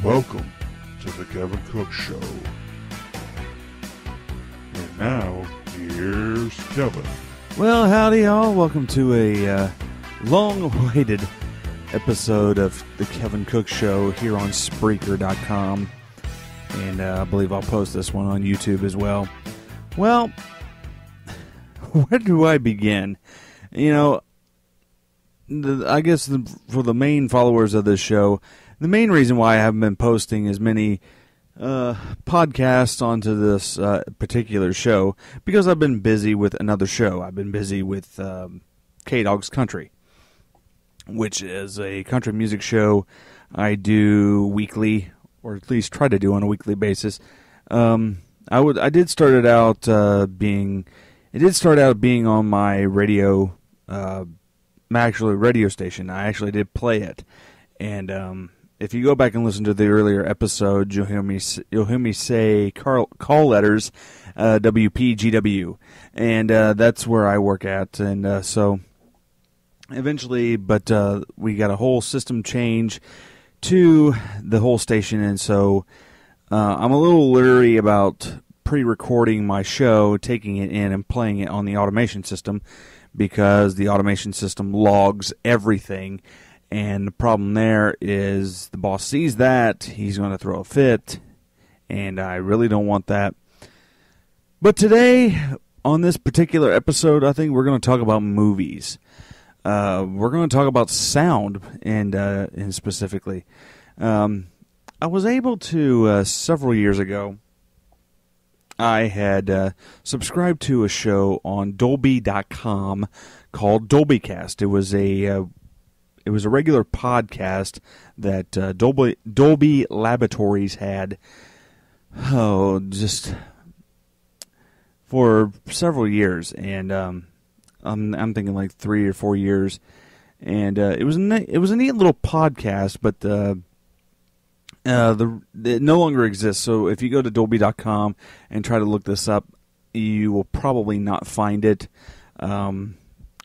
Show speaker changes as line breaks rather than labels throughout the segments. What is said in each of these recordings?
Welcome to the Kevin Cook Show. And now, here's Kevin.
Well, howdy y'all. Welcome to a long-awaited episode of the Kevin Cook Show here on Spreaker.com. And I believe I'll post this one on YouTube as well. Well, where do I begin? You know, I guess for the main followers of this show, the main reason why I haven't been posting as many podcasts onto this particular show, because I've been busy with another show. I've been busy with K-Dog's Country, which is a country music show I do weekly, or at least try to do on a weekly basis. I did start out being on my radio, radio station. I actually did play it, and if you go back and listen to the earlier episode, you'll hear me say call letters, WPGW, and that's where I work at. And so eventually, but we got a whole system change to the whole station, and so I'm a little leery about pre-recording my show, taking it in and playing it on the automation system, because the automation system logs everything. And the problem there is the boss sees that, he's going to throw a fit, and I really don't want that. But today, on this particular episode, I think we're going to talk about movies. We're going to talk about sound, and specifically. I was able to, several years ago, I had subscribed to a show on Dolby.com called DolbyCast. It was a regular podcast that Dolby Laboratories had, just for several years, and I'm thinking like 3 or 4 years, and it was a neat little podcast, but it no longer exists. So if you go to Dolby.com and try to look this up, you will probably not find it.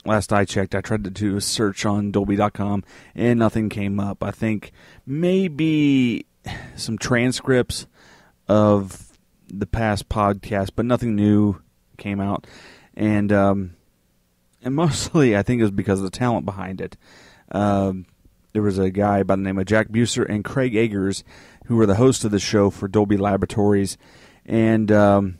Last I checked, I tried to do a search on Dolby.com, and nothing came up. I think maybe some transcripts of the past podcast, but nothing new came out. And mostly, I think it was because of the talent behind it. There was a guy by the name of Jack Buser and Craig Agers, who were the hosts of the show for Dolby Laboratories. And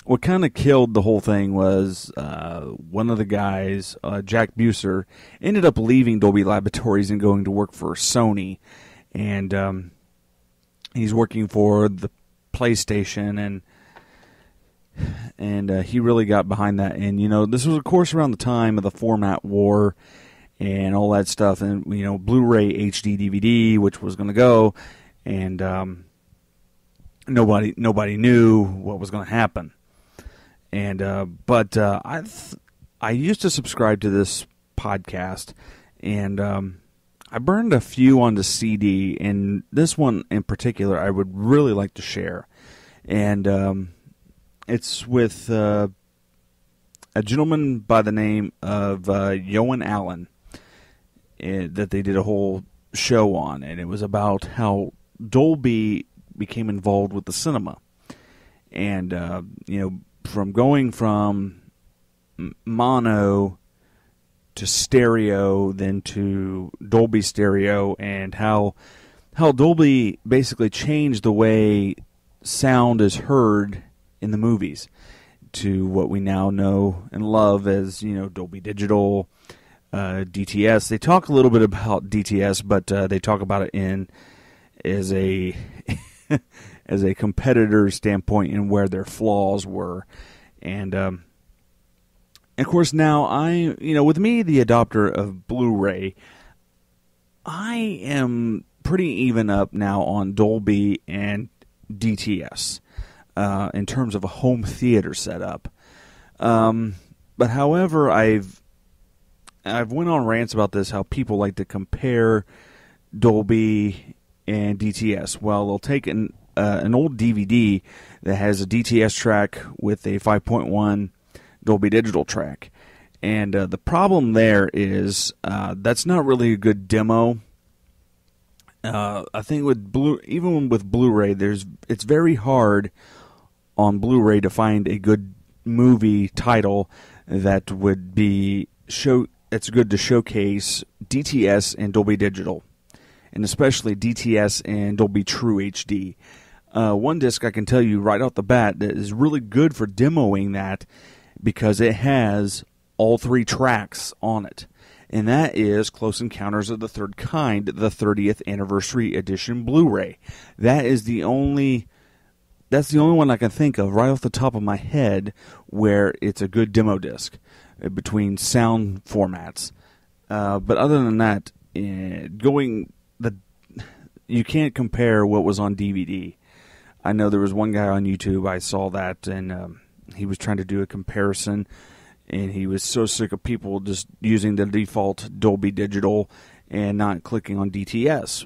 what kind of killed the whole thing was one of the guys, Jack Buser, ended up leaving Dolby Laboratories and going to work for Sony. And he's working for the PlayStation, and he really got behind that. And, you know, this was, of course, around the time of the format war and all that stuff. And, you know, Blu-ray HD DVD, which was going to go. And nobody knew what was going to happen. And I used to subscribe to this podcast, and I burned a few onto CD, and this one in particular I would really like to share. And it's with a gentleman by the name of Yoan Allen that they did a whole show on, and it was about how Dolby became involved with the cinema. And, you know, from going from mono to stereo, then to Dolby Stereo, and how Dolby basically changed the way sound is heard in the movies to what we now know and love as, you know, Dolby Digital, DTS. They talk a little bit about DTS, but they talk about it as a as a competitor standpoint and where their flaws were. And of course now with me, the adopter of Blu-ray, I am pretty even up now on Dolby and DTS in terms of a home theater setup. But however, I've went on rants about this, how people like to compare Dolby and DTS. Well, they'll take an old DVD that has a DTS track with a 5.1 Dolby Digital track. And the problem there is that's not really a good demo I think even with Blu-ray, it's very hard on Blu-ray to find a good movie title that would be it's good to showcase DTS and Dolby Digital, and especially DTS and Dolby True HD. One disc I can tell you right off the bat that is really good for demoing that because it has all 3 tracks on it. And that is Close Encounters of the Third Kind, the 30th Anniversary Edition Blu-ray. That's the only one I can think of right off the top of my head where it's a good demo disc between sound formats. But other than that, you can't compare what was on DVD. I know there was one guy on YouTube, I saw that, and he was trying to do a comparison, and he was so sick of people just using the default Dolby Digital and not clicking on DTS.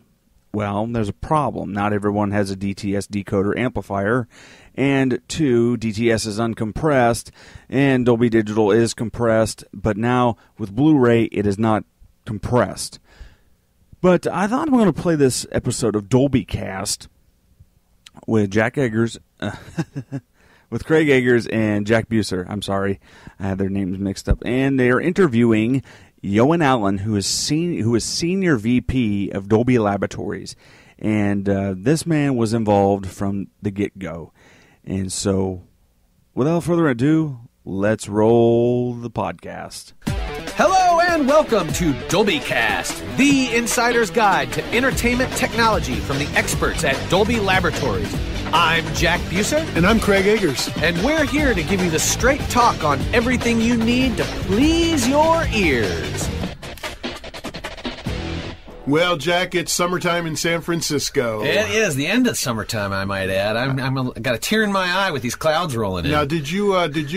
Well, there's a problem. Not everyone has a DTS decoder amplifier, and 2, DTS is uncompressed, and Dolby Digital is compressed, but now with Blu-ray, it is not compressed. But I thought I'm going to play this episode of Dolby Cast with Jack Eggers, with Craig Eggers and Jack Buser. I'm sorry, I had their names mixed up. And they are interviewing Johan Allen, who is Senior VP of Dolby Laboratories. And this man was involved from the get-go. And so, without further ado, let's roll the podcast.
Hello and welcome to Dolby Cast, the insider's guide to entertainment technology from the experts at Dolby Laboratories. I'm Jack Buser.
And I'm Craig Eggers.
And we're here to give you the straight talk on everything you need to please your ears.
Well, Jack, it's summertime in San Francisco.
It is the end of summertime, I might add. I got a tear in my eye with these clouds rolling in.
Now, did you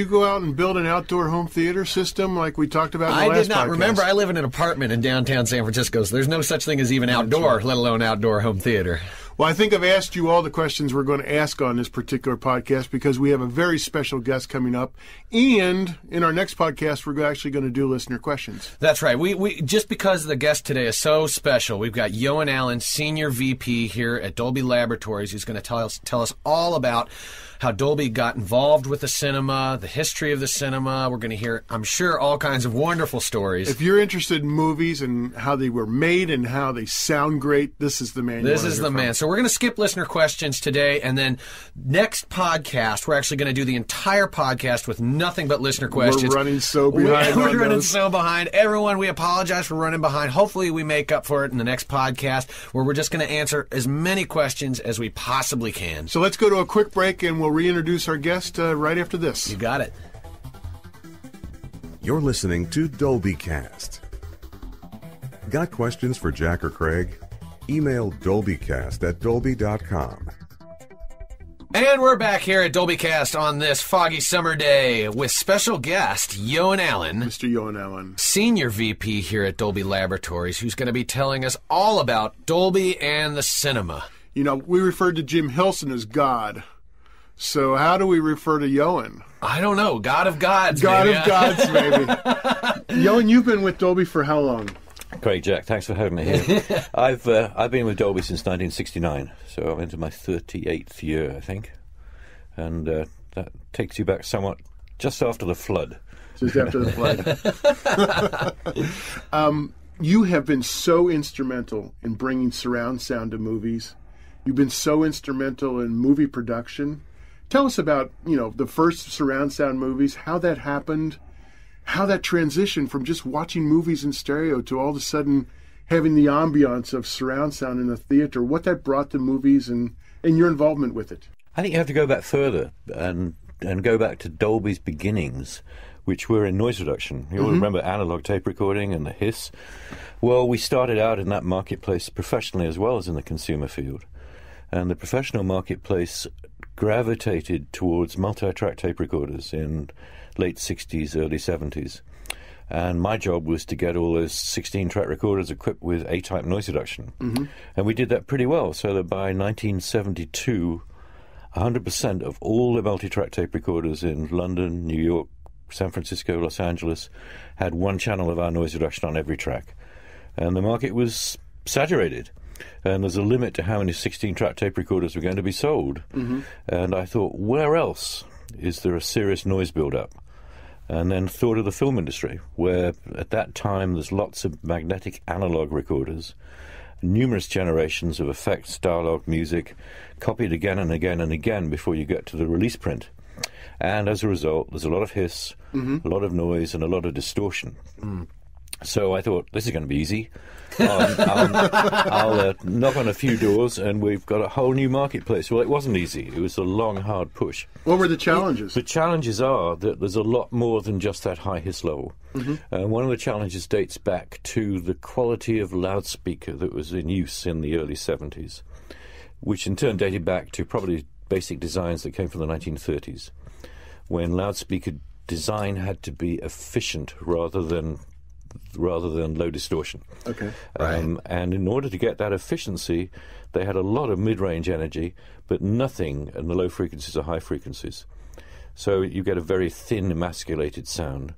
go out and build an outdoor home theater system like we talked about in the last podcast?
I did not. Remember, I live in an apartment in downtown San Francisco, so there's no such thing as even outdoor, let alone outdoor home theater.
Well, I think I've asked you all the questions we're going to ask on this particular podcast because we have a very special guest coming up. And in our next podcast, we're actually going to do listener questions.
That's right. We just because the guest today is so special, we've got Johan Allen, Senior VP here at Dolby Laboratories, who's going to tell us all about how Dolby got involved with the cinema, the history of the cinema. We're going to hear, I'm sure, all kinds of wonderful stories.
If you're interested in movies and how they were made and how they sound great, this is the man.
This is the man. So we're going to skip listener questions today, and then next podcast, we're actually going to do the entire podcast with nothing but listener questions.
We're running so behind.
We're running so behind. Everyone, we apologize for running behind. Hopefully we make up for it in the next podcast, where we're just going to answer as many questions as we possibly can.
So let's go to a quick break, and we'll reintroduce our guest right after this.
You got it.
You're listening to Dolby Cast. Got questions for Jack or Craig? Email dolbycast@dolby.com.
And we're back here at Dolby Cast on this foggy summer day with special guest Johan Allen.
Mr. Johan Allen.
Senior VP here at Dolby Laboratories, who's going to be telling us all about Dolby and the cinema.
You know, we referred to Jim Henson as God. So how do we refer to Johan?
I don't know. God of Gods,
God
maybe.
of Gods, maybe. Johan, you've been with Dolby for how long?
Great, Jack. Thanks for having me here. I've been with Dolby since 1969, so I'm into my 38th year, I think. And that takes you back somewhat just after the flood.
Just after the flood. You have been so instrumental in bringing surround sound to movies. You've been so instrumental in movie production. Tell us about, the first surround sound movies, how that happened, how that transitioned from just watching movies in stereo to all of a sudden having the ambiance of surround sound in the theater, what that brought to movies and your involvement with it.
I think you have to go back further and go back to Dolby's beginnings, which were in noise reduction. You all remember analog tape recording and the hiss? Well, we started out in that marketplace professionally as well as in the consumer field. And the professional marketplace gravitated towards multi-track tape recorders in late 60s, early 70s. And my job was to get all those 16-track recorders equipped with A-type noise reduction. And we did that pretty well, so that by 1972, 100% of all the multi-track tape recorders in London, New York, San Francisco, Los Angeles had one channel of our noise reduction on every track. And the market was saturated. and there's a limit to how many 16-track tape recorders were going to be sold. And I thought, where else is there a serious noise build-up? And then thought of the film industry, where at that time there's lots of magnetic analog recorders, numerous generations of effects, dialogue, music, copied again and again and again before you get to the release print. And as a result, there's a lot of hiss, a lot of noise, and a lot of distortion. So I thought, this is going to be easy. I'll knock on a few doors, and we've got a whole new marketplace. Well, it wasn't easy. It was a long, hard push.
What were the challenges?
The challenges are that there's a lot more than just that high hiss level. One of the challenges dates back to the quality of loudspeaker that was in use in the early 70s, which in turn dated back to probably basic designs that came from the 1930s, when loudspeaker design had to be efficient rather than low distortion.
Okay.
And in order to get that efficiency, they had a lot of mid-range energy, but nothing in the low frequencies or high frequencies. So you get a very thin, emasculated sound.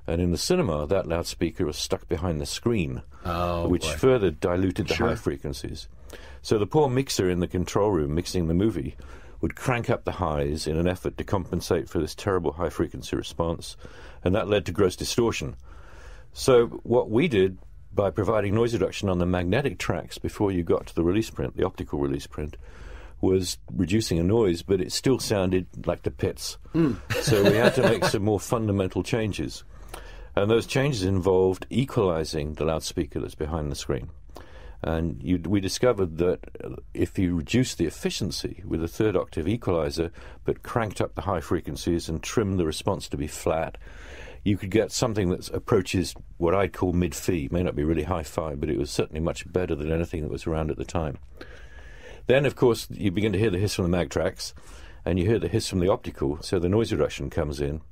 And in the cinema, that loudspeaker was stuck behind the screen, which further diluted the high frequencies. So the poor mixer in the control room mixing the movie would crank up the highs in an effort to compensate for this terrible high-frequency response, and that led to gross distortion. So what we did by providing noise reduction on the magnetic tracks before you got to the release print, the optical release print, was reducing a noise, but it still sounded like the pits. So we had to make some more fundamental changes. And those changes involved equalizing the loudspeaker that's behind the screen. And we discovered that if you reduced the efficiency with a third octave equalizer, but cranked up the high frequencies and trimmed the response to be flat, you could get something that approaches what I'd call mid-fi. May not be really hi-fi, but it was certainly much better than anything that was around at the time. Then, of course, you begin to hear the hiss from the mag tracks, and you hear the hiss from the optical, so the noise reduction comes in.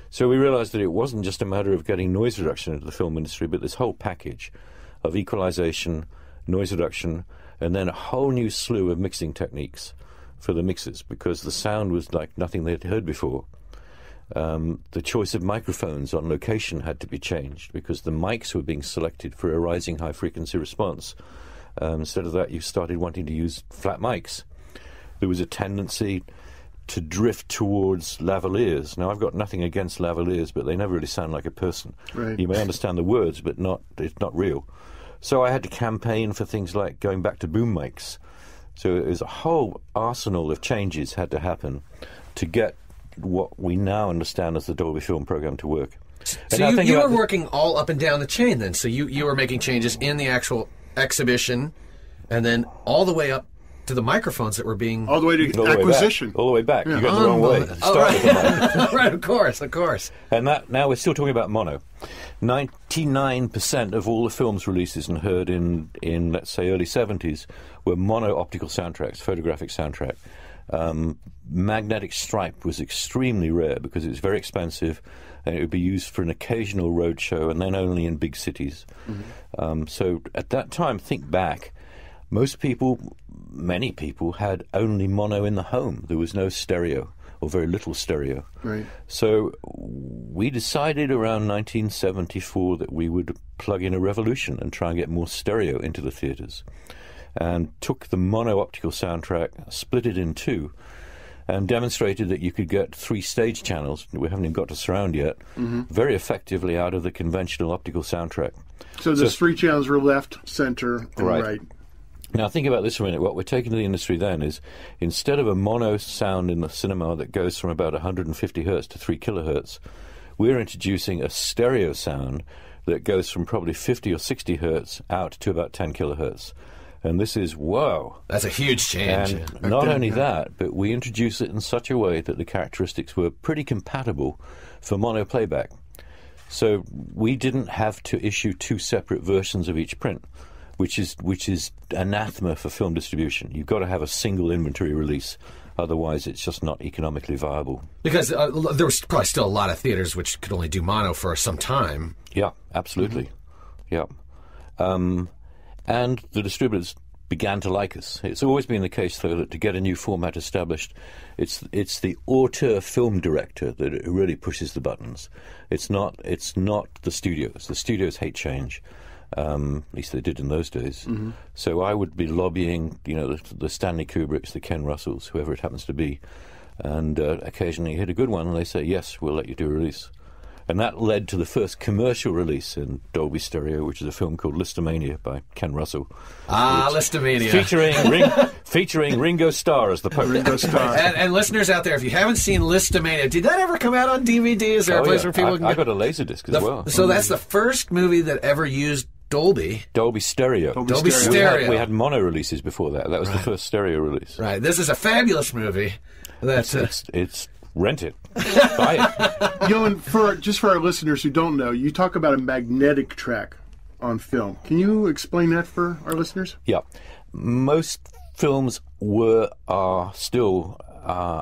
So we realized that it wasn't just a matter of getting noise reduction into the film industry, but this whole package of equalization, noise reduction, and then a whole new slew of mixing techniques for the mixers, because the sound was like nothing they'd heard before. The choice of microphones on location had to be changed because the mics were being selected for a rising high-frequency response. Instead of that, you started wanting to use flat mics. There was a tendency to drift towards lavaliers. Now, I've got nothing against lavaliers, but they never really sound like a person.
Right.
You may understand the words, but it's not real. So I had to campaign for things like going back to boom mics. So it was a whole arsenal of changes had to happen to get what we now understand as the Dolby Film program to work.
So you were working all up and down the chain then. So you were making changes in the actual exhibition and then all the way up to the microphones that were being...
All the way to acquisition.
All the way back. You got the wrong way.
Start with the mic. Right, of course.
And that now we're still talking about mono. 99% of all the films releases and heard in let's say, early 70s were mono optical soundtracks, photographic soundtrack. Magnetic stripe was extremely rare because it was very expensive and it would be used for an occasional road show and then only in big cities. So at that time, think back, many people had only mono in the home. There was no stereo or very little stereo.
Right.
So we decided around 1974 that we would plug in a revolution and try and get more stereo into the theaters. And took the mono-optical soundtrack, split it in two, and demonstrated that you could get 3 stage channels, we haven't even got to surround yet, very effectively out of the conventional optical soundtrack.
So there's 3 channels were left, center, and right.
Now think about this for a minute. What we're taking to the industry then is, instead of a mono sound in the cinema that goes from about 150 hertz to 3 kilohertz, we're introducing a stereo sound that goes from probably 50 or 60 hertz out to about 10 kilohertz. And this is, whoa.
That's a huge change.
And not only that, but we introduced it in such a way that the characteristics were pretty compatible for mono playback. So we didn't have to issue 2 separate versions of each print, which is anathema for film distribution. You've got to have a single inventory release. Otherwise, it's just not economically viable.
Because there was probably still a lot of theaters which could only do mono for some time.
Yeah, absolutely. Yeah. And the distributors began to like us. It's always been the case, though, that to get a new format established, it's the auteur film director that really pushes the buttons. It's not the studios. The studios hate change. At least they did in those days. So I would be lobbying, the Stanley Kubricks, the Ken Russells, whoever it happens to be, and occasionally hit a good one, and they say, yes, we'll let you do a release. And that led to the first commercial release in Dolby Stereo, which is a film called Listomania by Ken Russell.
Listomania.
Featuring Ringo Starr as the Pope.
Ringo Starr.
And listeners out there, if you haven't seen Listomania, did that ever come out on DVD? Is there a place where people can
I got a Laserdisc as well.
So that's the first movie that ever used Dolby.
Dolby Stereo.
Dolby Stereo.
We had mono releases before that. That was the first stereo release.
Right. This is a fabulous movie.
It's rent it. Buy it.
And for our listeners who don't know, you talk about a magnetic track on film. Can you explain that for our listeners?
Yeah. Most films are still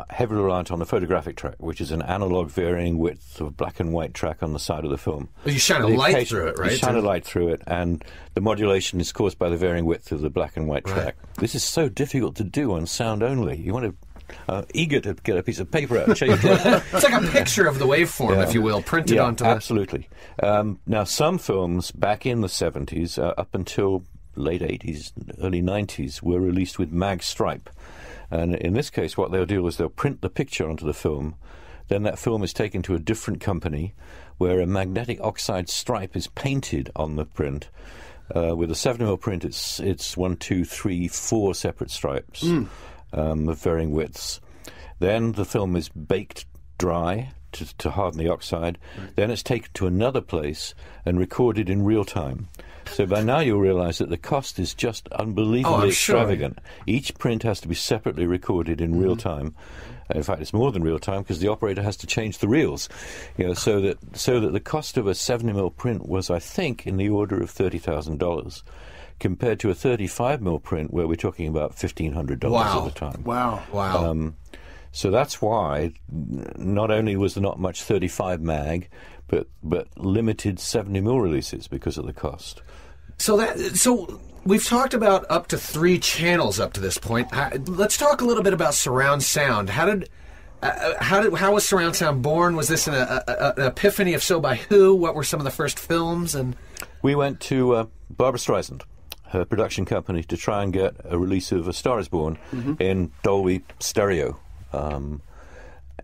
heavily reliant on the photographic track, which is an analog varying width of black and white track on the side of the film.
Well, you shine a light through it, right?
You shine a light through it, and the modulation is caused by the varying width of the black and white track. This is so difficult to do on sound only. You want to eager to get a piece of paper out and change it.
It's like a picture of the waveform, if you will, printed onto the...
Absolutely. Now, some films back in the 70s, up until late 80s, early 90s, were released with mag stripe. And in this case, what they'll do is they'll print the picture onto the film. Then that film is taken to a different company where a magnetic oxide stripe is painted on the print. With a 7mm print, it's 1, 2, 3, 4 separate stripes. Of varying widths. Then the film is baked dry to harden the oxide. Then it's taken to another place and recorded in real time. So by now you'll realize that the cost is just unbelievably extravagant. Sure. Each print has to be separately recorded in real time. In fact, it's more than real time because the operator has to change the reels. So that the cost of a 70mm print was, I think, in the order of $30,000. Compared to a 35mm print where we're talking about $1,500 at the time.
Wow.
So that's why not only was there not much 35 mag, but limited 70mm releases because of the cost.
So we've talked about up to 3 channels up to this point. Let's talk a little bit about surround sound. How was surround sound born? Was this an epiphany? If so, by who? What were some of the first films? And
we went to Barbra Streisand, her production company, to try and get a release of A Star Is Born in Dolby Stereo.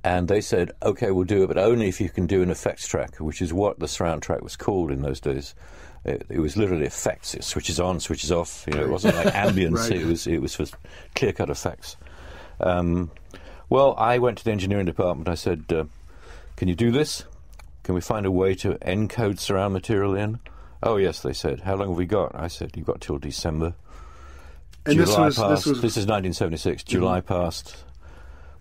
And they said, okay, we'll do it, but only if you can do an effects track, which is what the surround track was called in those days. It was literally effects. It switches on, switches off. It wasn't like ambience. It was for clear-cut effects. Well, I went to the engineering department. I said, can you do this? Can we find a way to encode surround material in? Oh, yes, they said. How long have we got? I said, you've got till December.
And
July passed. This is 1976. July passed.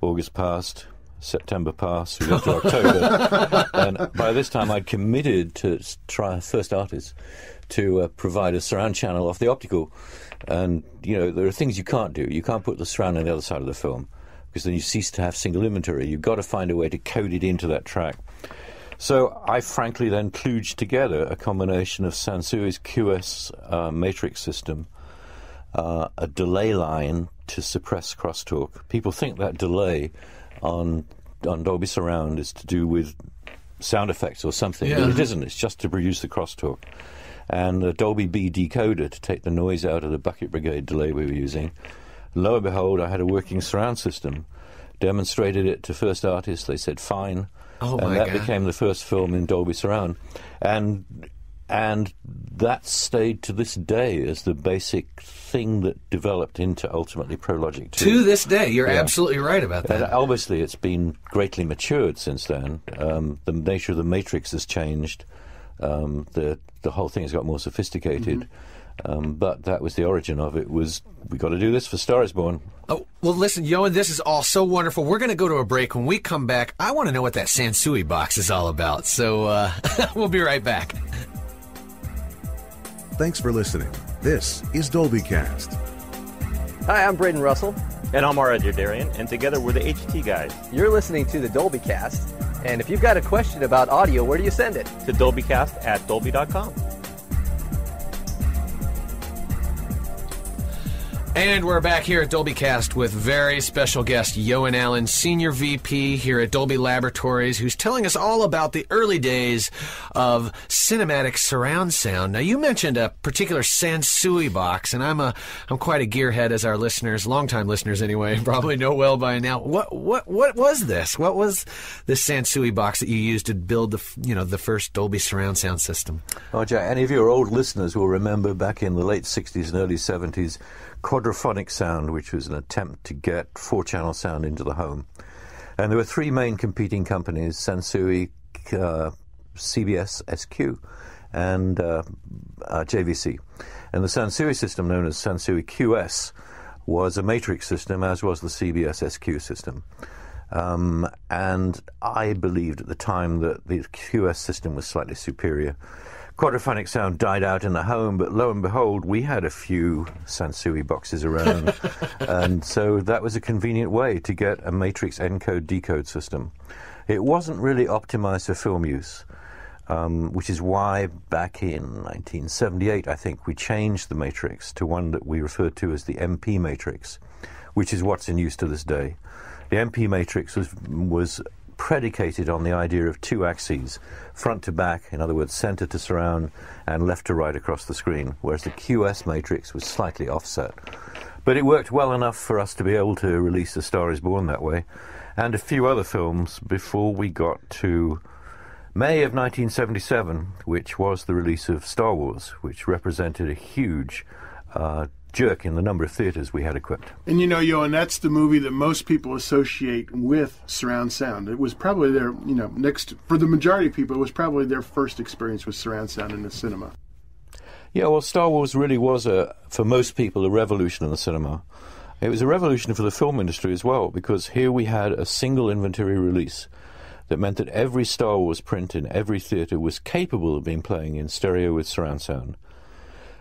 August passed. September passed. We got to October. And by this time, I'd committed to try First Artist to provide a surround channel off the optical. And, there are things you can't do. You can't put the surround on the other side of the film because then you cease to have single inventory. You've got to find a way to code it into that track. So I frankly then kludged together a combination of Sansui's QS matrix system, a delay line to suppress crosstalk. People think that delay on Dolby Surround is to do with sound effects or something, but it isn't. It's just to produce the crosstalk. And a Dolby B decoder to take the noise out of the Bucket Brigade delay we were using. Lo and behold, I had a working surround system. Demonstrated it to First Artist. They said, fine.
Oh,
and that became the first film in Dolby Surround. And that stayed to this day as the basic thing that developed into ultimately ProLogic 2.
To this day, you're absolutely right about that.
And obviously, it's been greatly matured since then. The nature of the matrix has changed. The whole thing has got more sophisticated. But that was the origin of it, was we got to do this for Star Is Born.
Oh, well, listen, Yoan, this is all so wonderful. We're going to go to a break. When we come back, I want to know what that Sansui box is all about. So we'll be right back.
Thanks for listening. This is DolbyCast.
Hi, I'm Braden Russell.
And I'm Ara Jardarian, and together we're the HT guys.
You're listening to the DolbyCast, and if you've got a question about audio, where do you send it?
To DolbyCast@dolby.com.
And we're back here at DolbyCast with very special guest Yoan Allen, Senior VP here at Dolby Laboratories, who's telling us all about the early days of cinematic surround sound. Now, you mentioned a particular Sansui box, and I'm quite a gearhead, as our listeners, longtime listeners anyway, probably know well by now. What was this? What was this Sansui box that you used to build the first Dolby surround sound system?
Oh, Jack, any of your old listeners will remember back in the late 60s and early 70s, quadraphonic sound, which was an attempt to get 4-channel sound into the home. And there were 3 main competing companies, Sansui, CBS, SQ, and JVC. And the Sansui system, known as Sansui QS, was a matrix system, as was the CBS SQ system. And I believed at the time that the QS system was slightly superior. Quadraphonic sound died out in the home, but lo and behold, we had a few Sansui boxes around. And so that was a convenient way to get a matrix encode-decode system. It wasn't really optimized for film use, which is why back in 1978, I think, we changed the matrix to one that we referred to as the MP matrix, which is what's in use to this day. The MP matrix was predicated on the idea of 2 axes, front to back, in other words, center to surround, and left to right across the screen, whereas the QS matrix was slightly offset. But it worked well enough for us to be able to release A Star is Born that way, and a few other films before we got to May of 1977, which was the release of Star Wars, which represented a huge jerk in the number of theaters we had equipped.
And Yoan, that's the movie that most people associate with surround sound. It was probably their, next, for the majority of people, it was probably their first experience with surround sound in the cinema.
Yeah, well, Star Wars really was, for most people, a revolution in the cinema. It was a revolution for the film industry as well, because here we had a single inventory release that meant that every Star Wars print in every theater was capable of being playing in stereo with surround sound.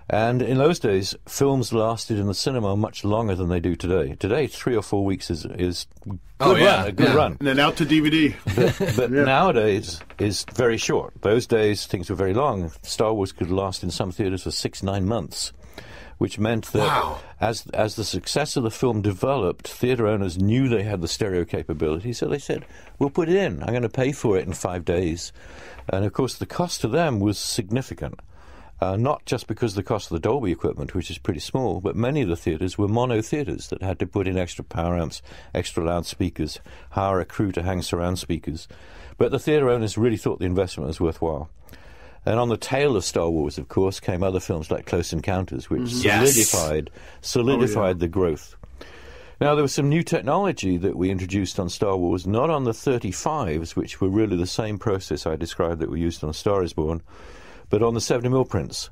And in those days, films lasted in the cinema much longer than they do today. Today, 3 or 4 weeks is a good run.
And then out to DVD.
But nowadays is very short. Those days, things were very long. Star Wars could last in some theaters for 6-9 months, which meant that as the success of the film developed, theater owners knew they had the stereo capability, so they said, we'll put it in. I'm going to pay for it in 5 days. And, of course, the cost to them was significant. Not just because of the cost of the Dolby equipment, which is pretty small, but many of the theaters were mono theaters that had to put in extra power amps, extra loudspeakers, hire a crew to hang surround speakers. But the theater owners really thought the investment was worthwhile. And on the tail of Star Wars, of course, came other films like Close Encounters, which solidified the growth. Now, there was some new technology that we introduced on Star Wars, not on the 35s, which were really the same process I described that we used on A Star is Born, but on the 70mm prints.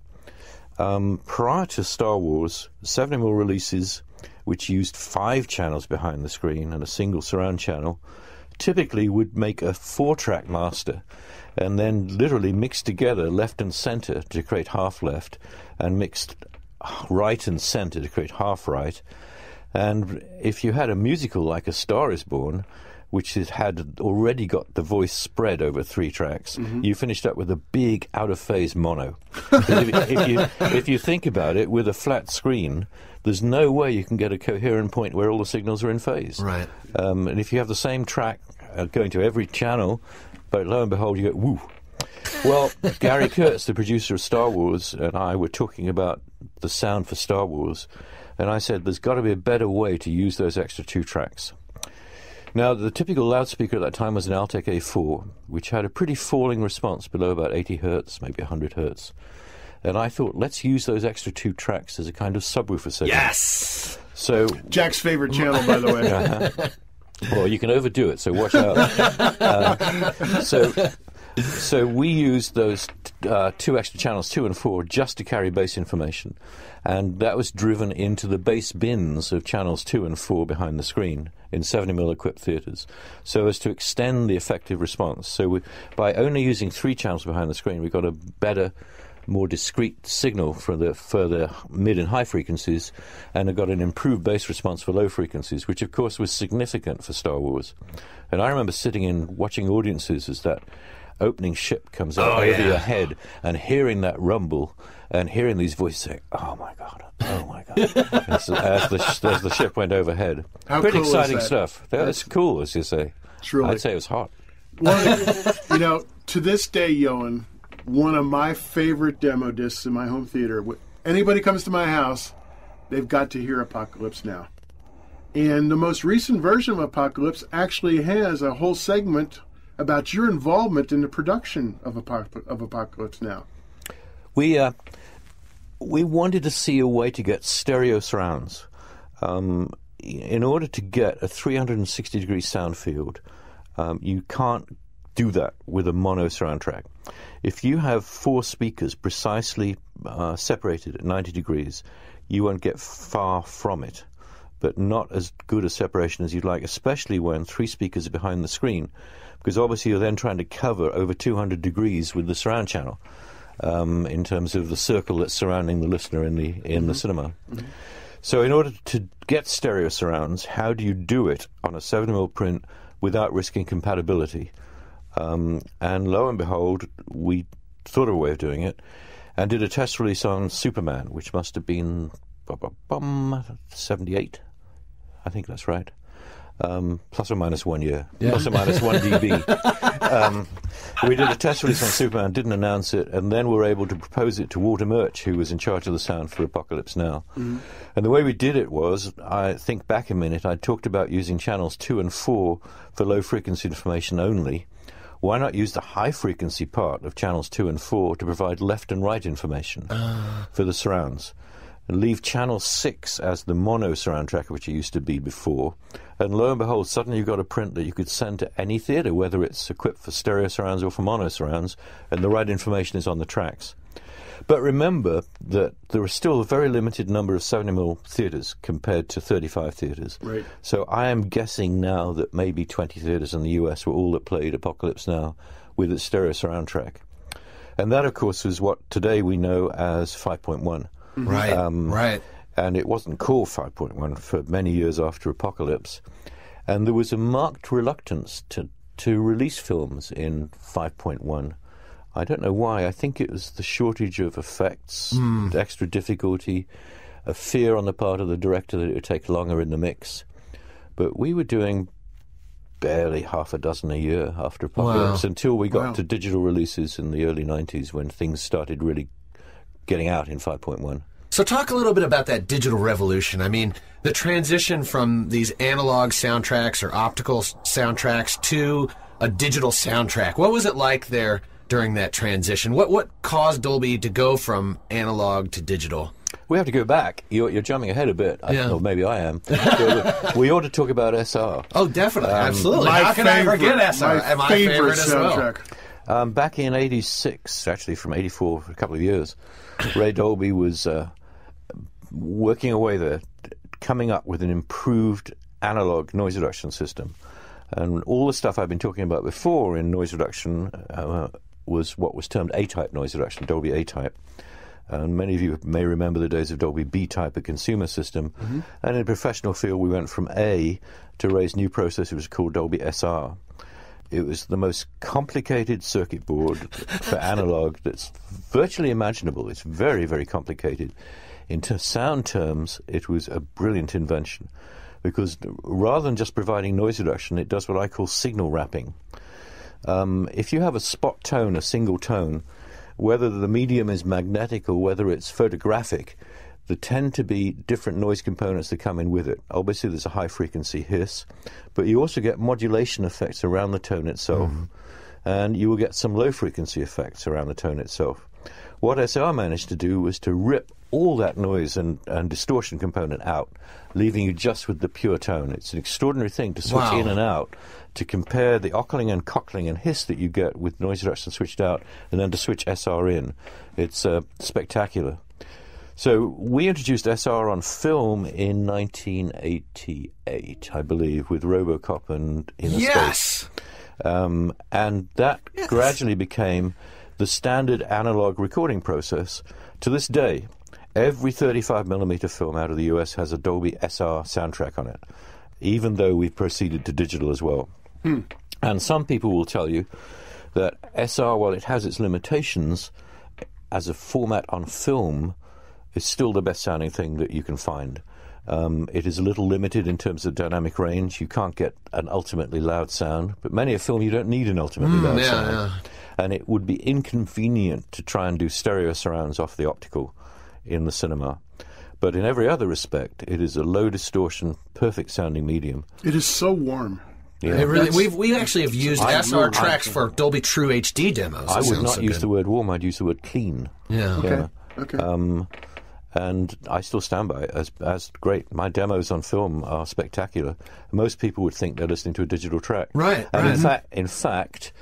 Prior to Star Wars, 70mm releases, which used 5 channels behind the screen and a single surround channel, typically would make a 4-track master and then literally mix together left and center to create half left and mixed right and center to create half right. And if you had a musical like A Star is Born, which had already got the voice spread over 3 tracks, you finished up with a big out-of-phase mono. if you think about it, with a flat screen, there's no way you can get a coherent point where all the signals are in phase.
Right.
And if you have the same track going to every channel, but lo and behold, you go, woo. Well, Gary Kurtz, the producer of Star Wars, and I were talking about the sound for Star Wars, and I said, there's got to be a better way to use those extra 2 tracks. Now, the typical loudspeaker at that time was an Altec A4, which had a pretty falling response below about 80 hertz, maybe 100 hertz. And I thought, let's use those extra 2 tracks as a kind of subwoofer segment.
Yes!
So
Jack's favorite channel, by the way.
Well, you can overdo it, so watch out. So we used those 2 extra channels, 2 and 4, just to carry bass information. And that was driven into the bass bins of channels 2 and 4 behind the screen in 70mm equipped theaters, so as to extend the effective response. So by only using 3 channels behind the screen, we got a better, more discrete signal for the further mid and high frequencies, and it got an improved bass response for low frequencies, which of course was significant for Star Wars. And I remember sitting in watching audiences as that opening ship comes out over your head, and hearing that rumble and hearing these voices saying, "Oh my God, oh my God," as the ship went overhead.
How
Pretty
cool is
exciting
that?
stuff. That's cool, as you say.
Truly.
I'd say it was hot.
To this day, Johan, one of my favorite demo discs in my home theater. Anybody comes to my house, they've got to hear Apocalypse Now. And the most recent version of Apocalypse actually has a whole segment about your involvement in the production of Apocalypse Now.
We wanted to see a way to get stereo surrounds. In order to get a 360-degree sound field, you can't do that with a mono surround track. If you have 4 speakers precisely separated at 90 degrees, you won't get far from it, but not as good a separation as you'd like, especially when 3 speakers are behind the screen, because obviously you're then trying to cover over 200 degrees with the surround channel in terms of the circle that's surrounding the listener in the cinema. Mm-hmm. So in order to get stereo surrounds, how do you do it on a 7mm print without risking compatibility? And lo and behold, we thought of a way of doing it and did a test release on Superman, which must have been 78. I think that's right. Plus or minus 1 year. Yeah. Plus or minus 1 dB. We did a test release on Superman, didn't announce it, and then we were able to propose it to Walter Murch, who was in charge of the sound for Apocalypse Now. Mm-hmm. And the way we did it was, I think back a minute, I talked about using channels 2 and 4 for low-frequency information only. Why not use the high-frequency part of channels 2 and 4 to provide left and right information for the surrounds? And leave channel 6 as the mono surround tracker, which it used to be before. And lo and behold, suddenly you've got a print that you could send to any theatre, whether it's equipped for stereo surrounds or for mono surrounds, and the right information is on the tracks. But remember that there are still a very limited number of 70mm theatres compared to 35 theatres. Right. So I am guessing now that maybe 20 theatres in the US were all that played Apocalypse Now with its stereo surround track. And that, of course, is what today we know as 5.1.
Right, right.
And it wasn't called 5.1 for many years after Apocalypse. And there was a marked reluctance to release films in 5.1. I don't know why. I think it was the shortage of effects, extra difficulty, a fear on the part of the director that it would take longer in the mix. But we were doing barely half a dozen a year after Apocalypse until we got to digital releases in the early 90s when things started really getting out in 5.1.
So talk a little bit about that digital revolution. I mean, the transition from these analog soundtracks or optical soundtracks to a digital soundtrack. What was it like there during that transition? What caused Dolby to go from analog to digital?
We have to go back. You're jumping ahead a bit. Or maybe I am. We ought to talk about SR.
Oh, definitely. Absolutely. How can I forget SR?
My favorite soundtrack.
Well.
Back in 86, actually from 84 for a couple of years, Ray Dolby was working away there, coming up with an improved analog noise reduction system. And all the stuff I've been talking about before in noise reduction was what was termed A-type noise reduction, Dolby A-type. And many of you may remember the days of Dolby B-type, a consumer system. Mm-hmm. And in the professional field, we went from A to Ray's new processor, which was called Dolby SR. It was the most complicated circuit board for analog that's virtually imaginable. It's very, very complicated. In sound terms, it was a brilliant invention because rather than just providing noise reduction, it does what I call signal wrapping. If you have a spot tone, a single tone, whether the medium is magnetic or whether it's photographic, there tend to be different noise components that come in with it. Obviously, there's a high-frequency hiss, but you also get modulation effects around the tone itself, and you will get some low-frequency effects around the tone itself. What SR managed to do was to rip all that noise and distortion component out, leaving you just with the pure tone. It's an extraordinary thing to switch in and out, to compare the ockling and cockling and hiss that you get with noise reduction switched out, and then to switch SR in. It's spectacular. So we introduced SR on film in 1988, I believe, with RoboCop and Interspace. And that gradually became the standard analog recording process. To this day, every 35mm film out of the US has a Dolby SR soundtrack on it, even though we've proceeded to digital as well. And some people will tell you that SR, while it has its limitations, as a format on film, is still the best sounding thing that you can find. It is a little limited in terms of dynamic range. You can't get an ultimately loud sound, but many a film you don't need an ultimately loud sound.
Yeah.
And it would be inconvenient to try and do stereo surrounds off the optical in the cinema. But in every other respect, it is a low distortion, perfect sounding medium.
It is so warm.
Yeah.
It really, we actually have used SR tracks for Dolby True HD demos.
I would not use the word warm, I'd use the word clean.
Yeah.
Okay.
And I still stand by it as great. My demos on film are spectacular. Most people would think they're listening to a digital track.
Right.
And in fact,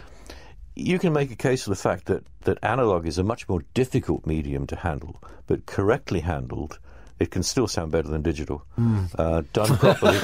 you can make a case for the fact that analog is a much more difficult medium to handle, but correctly handled, it can still sound better than digital, done properly.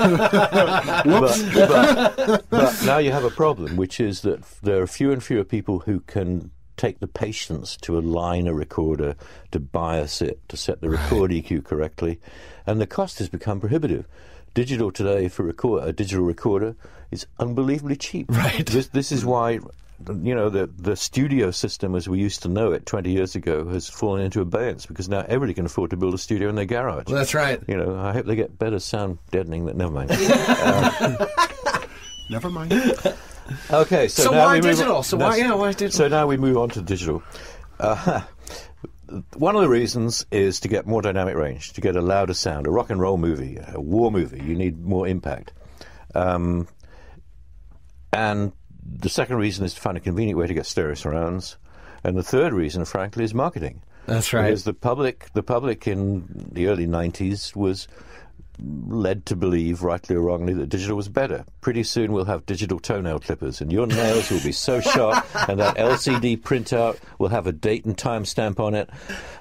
but now you have a problem, which is that there are fewer and fewer people who can take the patience to align a recorder, to bias it, to set the record EQ correctly, and the cost has become prohibitive. Digital today for a digital recorder is unbelievably cheap.
Right.
This is why, you know, the studio system as we used to know it 20 years ago has fallen into abeyance, because now everybody can afford to build a studio in their garage.
Well, that's right.
You know, I hope they get better sound deadening. Never mind.
Never mind.
Okay, so now
why
we move
digital?
on.
Why digital?
So now we move on to digital. One of the reasons is to get more dynamic range, to get a louder sound. A rock and roll movie, a war movie, you need more impact. And the second reason is to find a convenient way to get stereo surrounds. And the third reason, frankly, is marketing.
That's right.
Because the public in the early 90s was led to believe, rightly or wrongly, that digital was better. Pretty soon we'll have digital toenail clippers, and your nails will be so sharp, and that LCD printout will have a date and time stamp on it.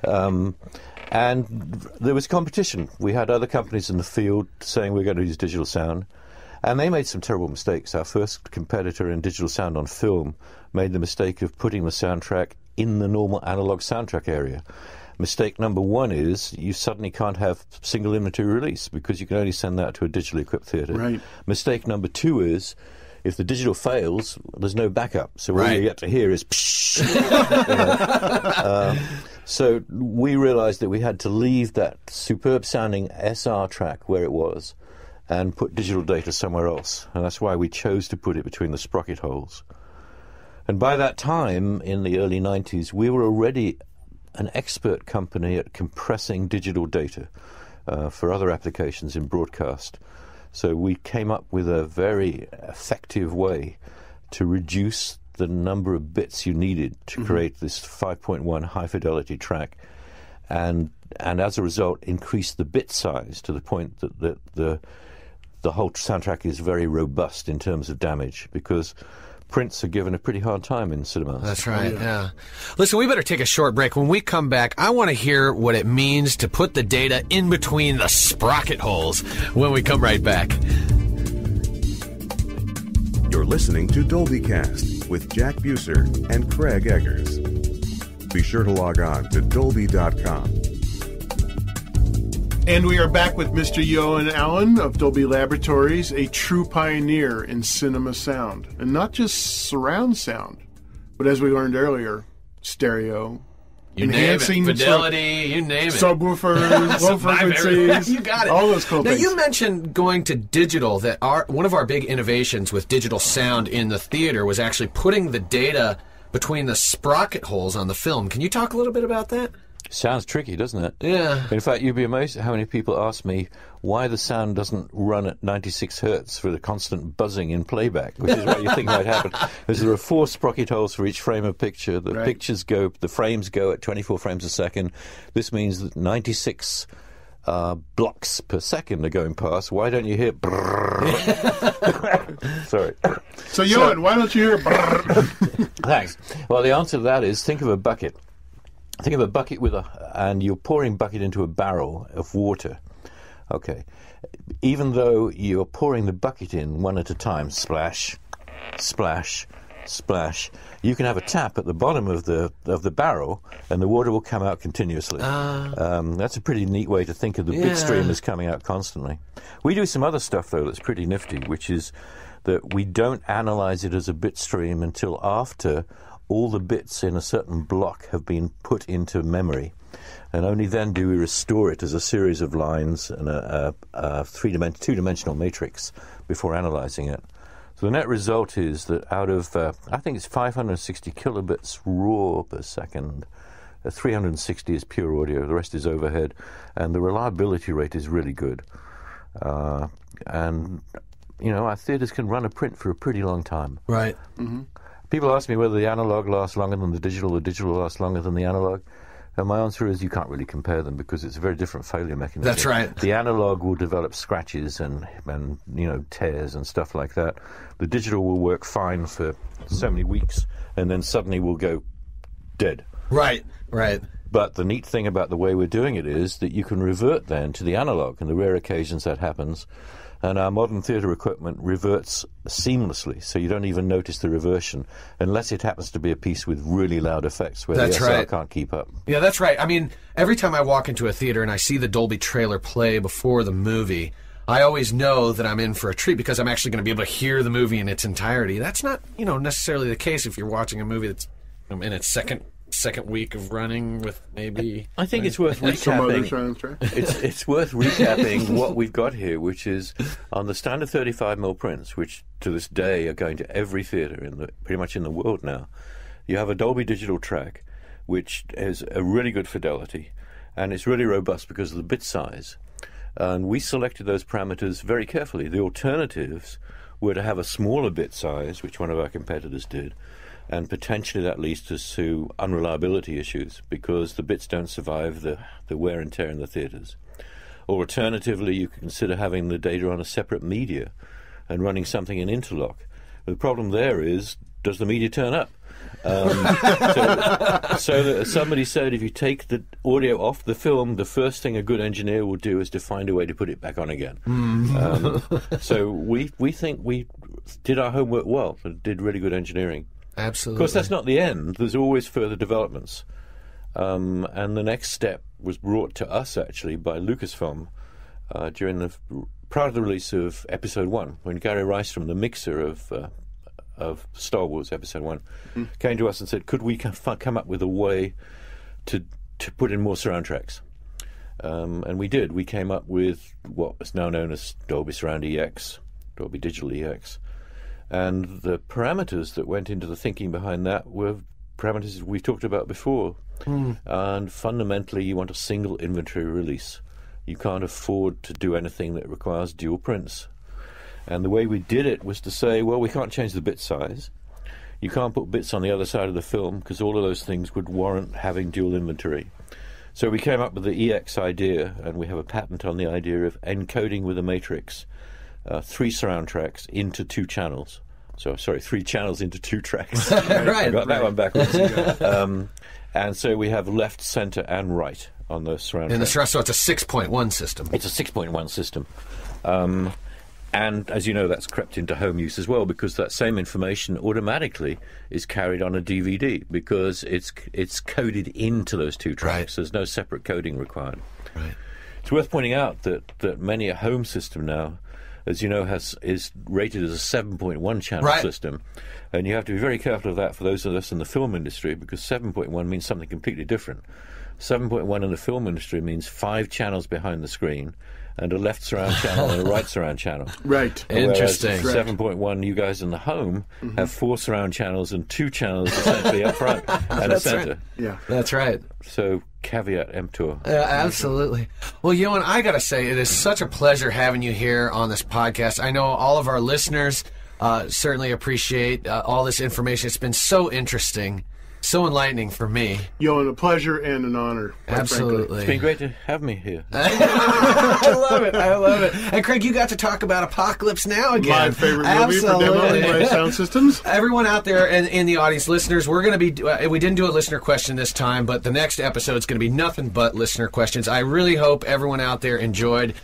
And there was competition. We had other companies in the field saying we're going to use digital sound, and they made some terrible mistakes. Our first competitor in digital sound on film made the mistake of putting the soundtrack in the normal analog soundtrack area. Mistake number one is you suddenly can't have single inventory release because you can only send that to a digitally equipped theatre.
Right.
Mistake number two is if the digital fails, there's no backup. So all you get to hear is psh. So we realized that we had to leave that superb sounding SR track where it was and put digital data somewhere else. And that's why we chose to put it between the sprocket holes. And by that time, in the early 90s, we were already an expert company at compressing digital data for other applications in broadcast. So we came up with a very effective way to reduce the number of bits you needed to create this 5.1 high-fidelity track, and as a result, increase the bit size to the point that the whole soundtrack is very robust in terms of damage, because prints are given a pretty hard time in cinemas.
That's right, yeah. Listen, we better take a short break. When we come back, I want to hear what it means to put the data in between the sprocket holes when we come right back.
You're listening to DolbyCast with Jack Buser and Craig Eggers. Be sure to log on to Dolby.com.
And we are back with Mr. Johan Allen of Dolby Laboratories, a true pioneer in cinema sound. And not just surround sound, but as we learned earlier, stereo,
You
enhancing
name it. Fidelity, you name it.
subwoofers, low frequencies,
You got it.
all those cool
now,
things.
you mentioned going to digital, that one of our big innovations with digital sound in the theater was actually putting the data between the sprocket holes on the film. Can you talk a little bit about that?
Sounds tricky, doesn't it?
Yeah.
In fact, you'd be amazed at how many people ask me why the sound doesn't run at 96 hertz for the constant buzzing in playback, which is what you think might happen. Because there are 4 sprocket holes for each frame of picture. The frames go at 24 frames a second. This means that 96 blocks per second are going past. Why don't you hear brrrr? Sorry.
So, Johan, why don't you hear brrrr?
Thanks. Well, the answer to that is think of a bucket. Think of a bucket and you're pouring bucket into a barrel of water. Okay. Even though you're pouring the bucket in one at a time, splash, splash, splash, you can have a tap at the bottom of the barrel, and the water will come out continuously. That's a pretty neat way to think of the bit stream as coming out constantly. We do some other stuff, though, that's pretty nifty, which is that we don't analyze it as a bit stream until after all the bits in a certain block have been put into memory. And only then do we restore it as a series of lines and a two-dimensional matrix before analyzing it. So the net result is that out of, I think it's 560 kilobits raw per second, 360 is pure audio, the rest is overhead, and the reliability rate is really good. And, our theaters can run a print for a pretty long time.
Right.
Mm-hmm.
People ask me whether the analog lasts longer than the digital lasts longer than the analog. And my answer is you can't really compare them because it's a very different failure mechanism.
That's right.
The analog will develop scratches and tears and stuff like that. The digital will work fine for so many weeks and then suddenly will go dead.
Right.
But the neat thing about the way we're doing it is that you can revert then to the analog, and the rare occasions that happens. And our modern theatre equipment reverts seamlessly, so you don't even notice the reversion, unless it happens to be a piece with really loud effects where the SR can't keep up.
Yeah, that's right. I mean, every time I walk into a theater and I see the Dolby trailer play before the movie, I always know that I'm in for a treat because I'm actually going to be able to hear the movie in its entirety. That's not, necessarily the case if you're watching a movie that's in its second week of running with maybe...
I think it's worth recapping. It's worth recapping what we've got here, which is on the standard 35mm prints, which to this day are going to every theatre pretty much in the world now. You have a Dolby digital track, which has a really good fidelity, and it's really robust because of the bit size. And we selected those parameters very carefully. The alternatives were to have a smaller bit size, which one of our competitors did, and potentially that leads us to unreliability issues because the bits don't survive the wear and tear in the theatres. Or alternatively, you could consider having the data on a separate media and running something in interlock. The problem there is, does the media turn up? So somebody said if you take the audio off the film, the first thing a good engineer will do is to find a way to put it back on again. So we think we did our homework well and did really good engineering.
Absolutely.
Of course, that's not the end. There's always further developments. And the next step was brought to us, actually, by Lucasfilm prior to the release of Episode 1, when Gary Rystrom, the mixer of Star Wars Episode 1, came to us and said, could we come up with a way to put in more surround tracks? And we did. We came up with what is now known as Dolby Surround EX, Dolby Digital EX. And the parameters that went into the thinking behind that were parameters we talked about before. And fundamentally, you want a single inventory release. You can't afford to do anything that requires dual prints. And the way we did it was to say, well, we can't change the bit size. You can't put bits on the other side of the film because all of those things would warrant having dual inventory. So we came up with the EX idea, and we have a patent on the idea of encoding with a matrix 3 surround tracks into 2 channels. So, sorry, 3 channels into 2 tracks. I got that one backwards. And so we have left, center, and right on the surround tracks.
So it's a 6.1 system.
It's a 6.1 system. And as you know, that's crept into home use as well because that same information automatically is carried on a DVD because it's coded into those 2 tracks. Right. There's no separate coding required.
Right.
It's worth pointing out that many a home system now, as you know, is rated as a 7.1 channel system. And you have to be very careful of that for those of us in the film industry because 7.1 means something completely different. 7.1 in the film industry means 5 channels behind the screen and a left surround channel and a right surround channel.
Right.
Interesting.
7.1, you guys in the home have 4 surround channels and 2 channels essentially up front and a center.
Right.
Yeah.
That's right.
So caveat emptor.
Absolutely. Well, Johan, I got to say, it is such a pleasure having you here on this podcast. I know all of our listeners certainly appreciate all this information. It's been so interesting, so enlightening for me.
Johan, a pleasure and an honor.
Absolutely.
It's been great to have me here.
I love it. And Craig, you got to talk about Apocalypse Now again.
My favorite movie for demoing by Sound Systems.
Everyone out there in the audience, listeners, we're going to be, we didn't do a listener question this time, but the next episode is going to be nothing but listener questions. I really hope everyone out there enjoyed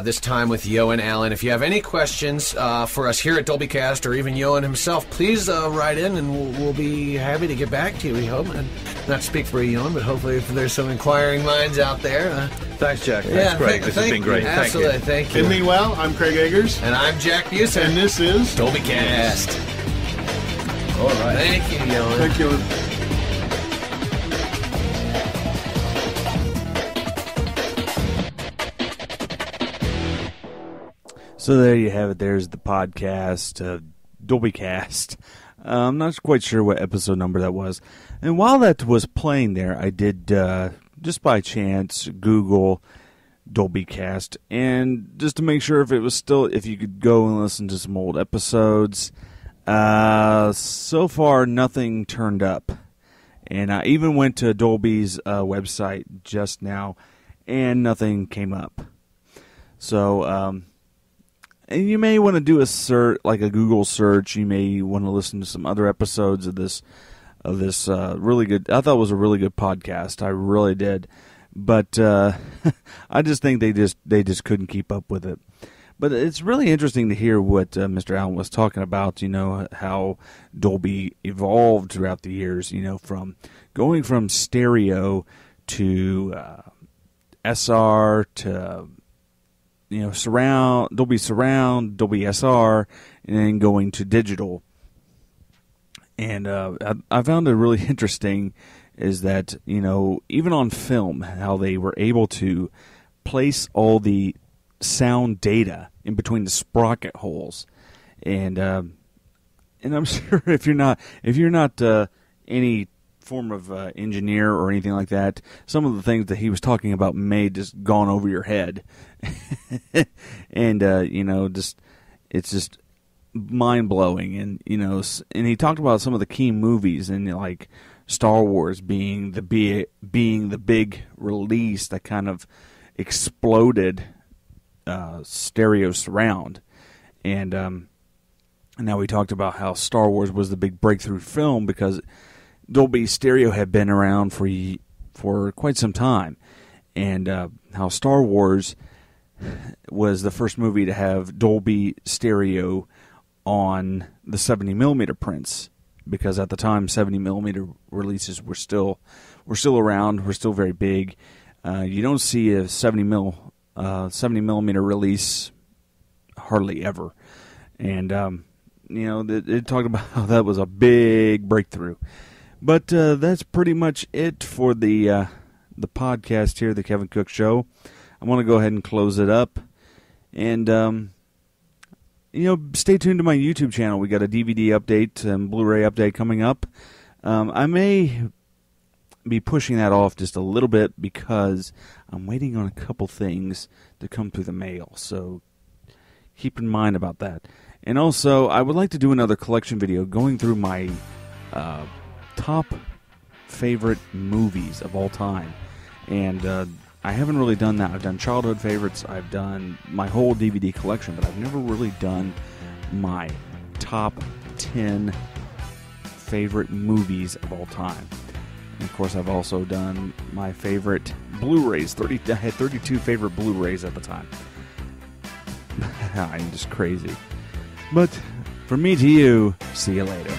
this time with Yo and Alan. If you have any questions for us here at DolbyCast, or even Yo and himself, please write in, and we'll be happy to get back to you, we hope. And not to speak for Yo, but hopefully if there's some inquiring minds out there.
Thanks, Jack. That's great. This has been great.
Absolutely. Thank you.
And meanwhile, I'm Craig Eggers.
And I'm Jack Buser.
And this is
DolbyCast.
All right.
Thank you, Yo.
Thank you.
So there you have it. There's the podcast, DolbyCast. I'm not quite sure what episode number that was. And while that was playing there, I did, just by chance, Google DolbyCast. And just to make sure if you could go and listen to some old episodes. So far, nothing turned up. And I even went to Dolby's website just now, and nothing came up. So, and you may want to do a search, like a Google search. You may want to listen to some other episodes of this really good. I thought it was a really good podcast. I really did, but I just think they just couldn't keep up with it. But it's really interesting to hear what Mr. Allen was talking about. You know, how Dolby evolved throughout the years. You know, from going from stereo to SR to Dolby Surround, Dolby SR, and then going to digital. And I found it really interesting is that, even on film, how they were able to place all the sound data in between the sprocket holes. And I'm sure if you're not any form of engineer or anything like that, some of the things that he was talking about may just gone over your head. And it's just mind-blowing. And and he talked about some of the key movies, and like Star Wars being the big release that kind of exploded stereo surround. And now we talked about how Star Wars was the big breakthrough film because Dolby Stereo had been around for quite some time, and how Star Wars was the first movie to have Dolby Stereo on the 70mm prints, because at the time 70mm releases were still around, were still very big. You don't see a 70mm release hardly ever, and it talked about how that was a big breakthrough. But that's pretty much it for the podcast here, the Kevin Cook Show. I want to go ahead and close it up. And, stay tuned to my YouTube channel. We got a DVD update and Blu-ray update coming up. I may be pushing that off just a little bit because I'm waiting on a couple things to come through the mail. So keep in mind about that. And also, I would like to do another collection video going through my top favorite movies of all time. And I haven't really done that. I've done childhood favorites. I've done my whole DVD collection, but I've never really done my top 10 favorite movies of all time. And of course, I've also done my favorite Blu-rays. I had 32 favorite Blu-rays at the time. I'm just crazy. But from me to you, see you later.